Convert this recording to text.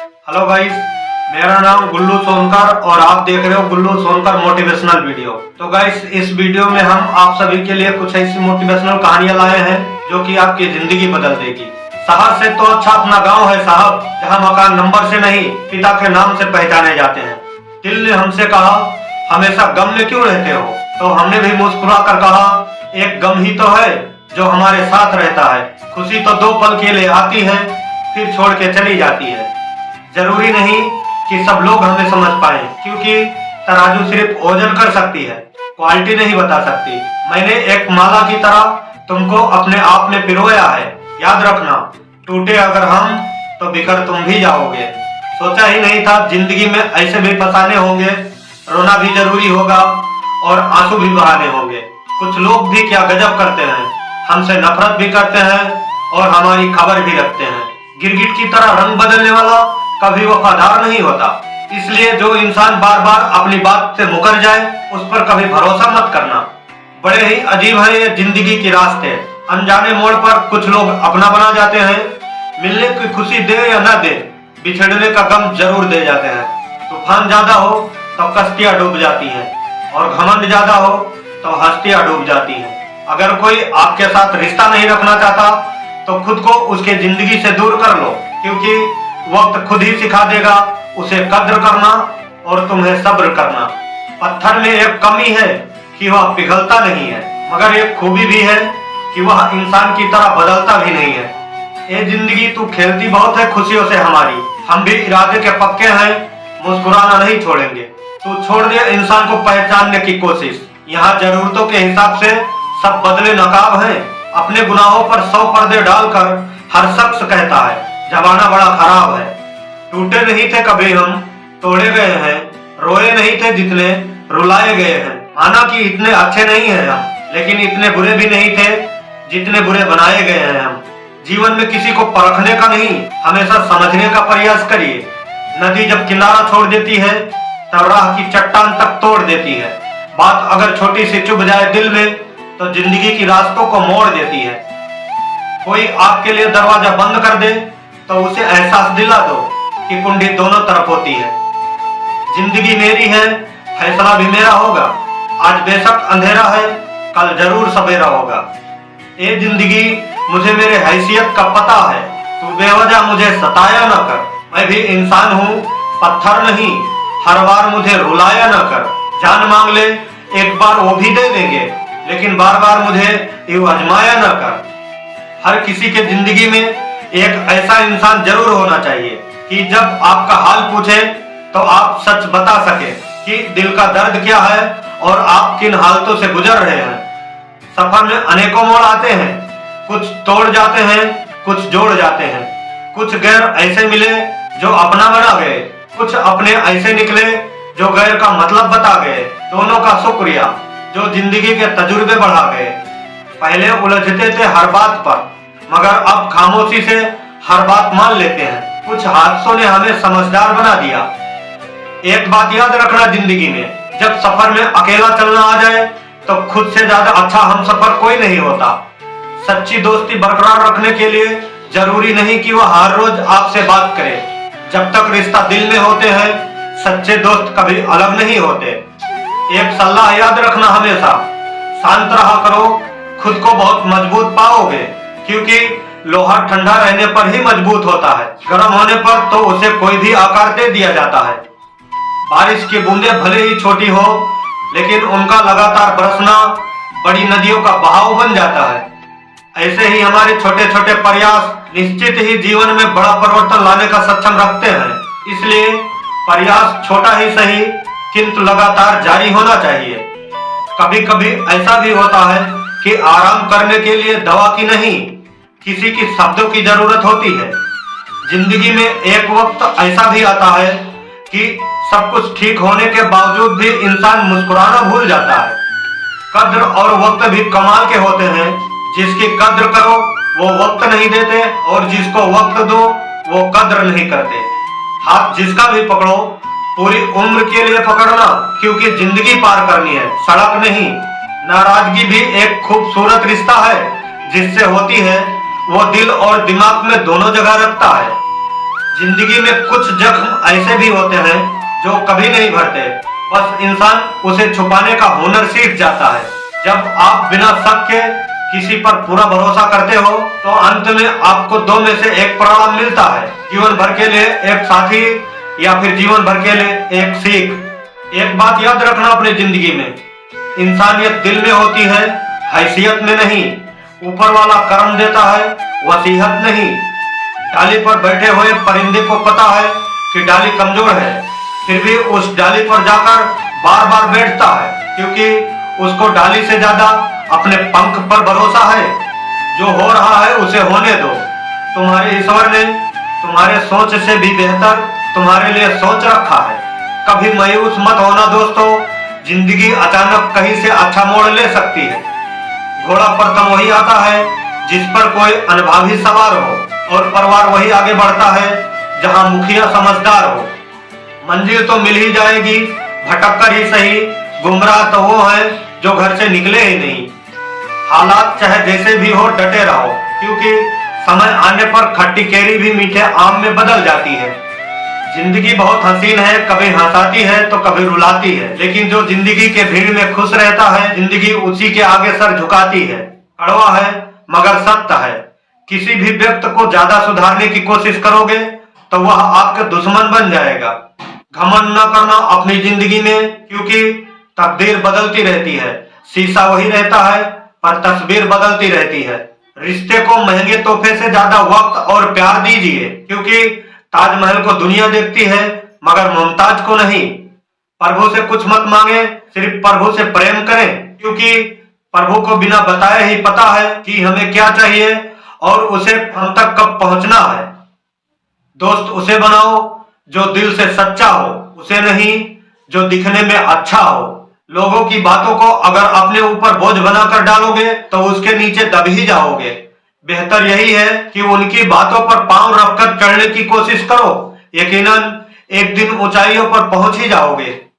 Hello guys, मेरा नाम गुल्लू सोनकर और आप देख रहे हो गुल्लू सोनकर मोटिवेशनल वीडियो। तो गाइस, इस वीडियो में हम आप सभी के लिए कुछ ऐसी मोटिवेशनल कहानियां लाए हैं जो कि आपकी जिंदगी बदल देगी। शहर से तो अच्छा अपना गांव है साहब, जहां मकान नंबर से नहीं पिता के नाम से पहचाने जाते हैं। दिल ने हमसे कहा, हमेशा गम में क्यों रहते हो? तो हमने भी मुस्कुरा कर कहा, एक गम ही तो है जो हमारे साथ रहता है। खुशी तो 2 पल के लिए आती है, फिर छोड़ के चली जाती है। जरूरी नहीं कि सब लोग हमें समझ पाए, क्योंकि तराजू सिर्फ वजन कर सकती है, क्वालिटी नहीं बता सकती। मैंने एक माला की तरह तुमको अपने आप में पिरोया है। याद रखना, टूटे अगर हम तो बिखर तुम भी जाओगे। सोचा ही नहीं था जिंदगी में ऐसे भी फसाने होंगे, रोना भी जरूरी होगा और आंसू भी बहाने होंगे। कुछ लोग भी क्या गजब करते हैं, हमसे नफरत भी करते हैं और हमारी खबर भी रखते हैं। गिरगिट की तरह रंग बदलने वाला कभी वफादार नहीं होता, इसलिए जो इंसान बार बार अपनी बात से मुकर जाए उस पर कभी भरोसा मत करना। बड़े ही अजीब है ये जिंदगी के रास्ते। अनजाने मोड़ पर कुछ लोग अपना बना जाते हैं, मिलने की खुशी दे या न दे, बिछड़ने का गम जरूर दे जाते हैं। तूफान ज्यादा हो तो कश्तियां डूब जाती हैं और घमंड ज्यादा हो तो हस्तियां डूब जाती हैं। अगर कोई आपके साथ रिश्ता नहीं रखना चाहता तो खुद को उसके जिंदगी से दूर कर लो, क्योंकि वक्त खुद ही सिखा देगा उसे कद्र करना और तुम्हें सब्र करना। पत्थर में एक कमी है कि वह पिघलता नहीं है, मगर एक खूबी भी है कि वह इंसान की तरह बदलता भी नहीं है। ये जिंदगी तू खेलती बहुत है खुशियों से हमारी, हम भी इरादे के पक्के हैं, मुस्कुराना नहीं छोड़ेंगे। तू छोड़ दे इंसान को पहचानने की कोशिश। यहाँ जरूरतों के हिसाब से सब बदले नकाब हैं। अपने गुनाहों पर 100 पर्दे डालकर हर शख्स कहता है जमाना बड़ा खराब है। टूटे नहीं थे कभी हम, तोड़े गए हैं। रोए नहीं थे जितने, रुलाए गए हैं। माना कि इतने अच्छे नहीं हैं हम, लेकिन इतने बुरे भी नहीं थे जितने बुरे बनाए गए हैं हम। जीवन में किसी को परखने का नहीं, हमेशा समझने का प्रयास करिए। नदी जब किनारा छोड़ देती है तब राह की चट्टान तक तोड़ देती है। बात अगर छोटी सी चुभ जाए दिल में तो जिंदगी की रास्तों को मोड़ देती है। कोई आपके लिए दरवाजा बंद कर दे तो उसे एहसास दिला दो कि कुंडी दोनों तरफ होती है। जिंदगी मेरी है, फैसला भी मेरा होगा। आज बेशक अंधेरा है, कल जरूर सवेरा होगा। ये जिंदगी मुझे मेरे हैसियत का पता है, तू बेवजह मुझे सताया न कर। मैं भी इंसान हूँ, पत्थर नहीं, हर बार मुझे रुलाया न कर। जान मांग ले एक बार वो भी दे देंगे, लेकिन बार बार मुझे यूं आजमाया न कर। हर किसी के जिंदगी में एक ऐसा इंसान जरूर होना चाहिए कि जब आपका हाल पूछे तो आप सच बता सके कि दिल का दर्द क्या है और आप किन हालतों से गुजर रहे हैं। सफर में अनेकों मोड़ आते हैं, कुछ तोड़ जाते हैं, कुछ जोड़ जाते हैं। कुछ गैर ऐसे मिले जो अपना बना गए, कुछ अपने ऐसे निकले जो गैर का मतलब बता गए। दोनों का शुक्रिया जो जिंदगी के तजुर्बे बढ़ा गए। पहले उलझते थे हर बात पर, मगर अब खामोशी से हर बात मान लेते हैं। कुछ हादसों ने हमें समझदार बना दिया। एक बात याद रखना जिंदगी में, जब सफर में अकेला चलना आ जाए तो खुद से ज्यादा अच्छा हम सफर कोई नहीं होता। सच्ची दोस्ती बरकरार रखने के लिए जरूरी नहीं कि वह हर रोज आपसे बात करे। जब तक रिश्ता दिल में होते हैं, सच्चे दोस्त कभी अलग नहीं होते। एक सलाह याद रखना हमेशा, शांत रहा करो, खुद को बहुत मजबूत पाओगे, क्योंकि लोहा ठंडा रहने पर ही मजबूत होता है, गर्म होने पर तो उसे कोई भी आकार दे दिया जाता है। बारिश की बूंदें भले ही छोटी हो, लेकिन उनका लगातार बरसना बड़ी नदियों का बहाव बन जाता है। ऐसे ही हमारे छोटे छोटे प्रयास निश्चित ही जीवन में बड़ा परिवर्तन लाने का सक्षम रखते हैं। इसलिए प्रयास छोटा ही सही, किंतु लगातार जारी होना चाहिए। कभी कभी ऐसा भी होता है कि आराम करने के लिए दवा की नहीं, किसी की शब्दों की जरूरत होती है। जिंदगी में एक वक्त ऐसा भी आता है कि सब कुछ ठीक होने के बावजूद भी इंसान मुस्कुराना भूल जाता है। कद्र और वक्त भी कमाल के होते हैं। जिसकी कद्र करो वो वक्त नहीं देते, और जिसको वक्त दो वो कद्र नहीं करते। हाथ जिसका भी पकड़ो पूरी उम्र के लिए पकड़ना, क्योंकि जिंदगी पार करनी है, सड़क नहीं। नाराजगी भी एक खूबसूरत रिश्ता है, जिससे होती है वो दिल और दिमाग में दोनों जगह रखता है। जिंदगी में कुछ जख्म ऐसे भी होते हैं जो कभी नहीं भरते, बस इंसान उसे छुपाने का हुनर सीख जाता है। जब आप बिना शक के किसी पर पूरा भरोसा करते हो तो अंत में आपको दो में से एक परिणाम मिलता है, जीवन भर के लिए एक साथी या फिर जीवन भर के लिए एक सीख। एक बात याद रखना अपनी जिंदगी में, इंसानियत दिल में होती है, हैसियत में नहीं। ऊपर वाला कर्म देता है, वसीयत नहीं। डाली पर बैठे हुए परिंदे को पता है कि डाली कमजोर है, फिर भी उस डाली पर जाकर बार बार बैठता है, क्योंकि उसको डाली से ज्यादा अपने पंख पर भरोसा है। जो हो रहा है उसे होने दो। तुम्हारे ईश्वर ने तुम्हारे सोच से भी बेहतर तुम्हारे लिए सोच रखा है। कभी मायूस मत होना दोस्तों, जिंदगी अचानक कहीं से अच्छा मोड़ ले सकती है। घोड़ा पर तो वही आता है जिस पर कोई अनुभवी सवार हो, और परिवार वही आगे बढ़ता है जहां मुखिया समझदार हो। मंजिल तो मिल ही जाएगी, भटक कर ही सही। गुमराह तो वो है जो घर से निकले ही नहीं। हालात चाहे जैसे भी हो, डटे रहो, क्योंकि समय आने पर खट्टी केरी भी मीठे आम में बदल जाती है। जिंदगी बहुत हसीन है, कभी हंसाती है तो कभी रुलाती है, लेकिन जो जिंदगी के भीड़ में खुश रहता है, जिंदगी उसी के आगे सर झुकाती है। कड़वा है मगर सत्य है। किसी भी व्यक्ति को ज्यादा सुधारने की कोशिश करोगे तो वह आपके दुश्मन बन जाएगा। घमंड न करना अपनी जिंदगी में, क्योंकि तकदीर बदलती रहती है। शीशा वही रहता है पर तस्वीर बदलती रहती है। रिश्ते को महंगे तोहफे से ज्यादा वक्त और प्यार दीजिए, क्योंकि ताजमहल को दुनिया देखती है मगर मुमताज को नहीं। प्रभु से कुछ मत मांगे, सिर्फ प्रभु से प्रेम करें, क्योंकि प्रभु को बिना बताए ही पता है कि हमें क्या चाहिए और उसे हम तक कब पहुंचना है। दोस्त उसे बनाओ जो दिल से सच्चा हो, उसे नहीं जो दिखने में अच्छा हो। लोगों की बातों को अगर अपने ऊपर बोझ बनाकर डालोगे तो उसके नीचे दब ही जाओगे। बेहतर यही है कि उनकी बातों पर पांव रखकर चढ़ने की कोशिश करो, यकीनन एक दिन ऊंचाइयों पर पहुंच ही जाओगे।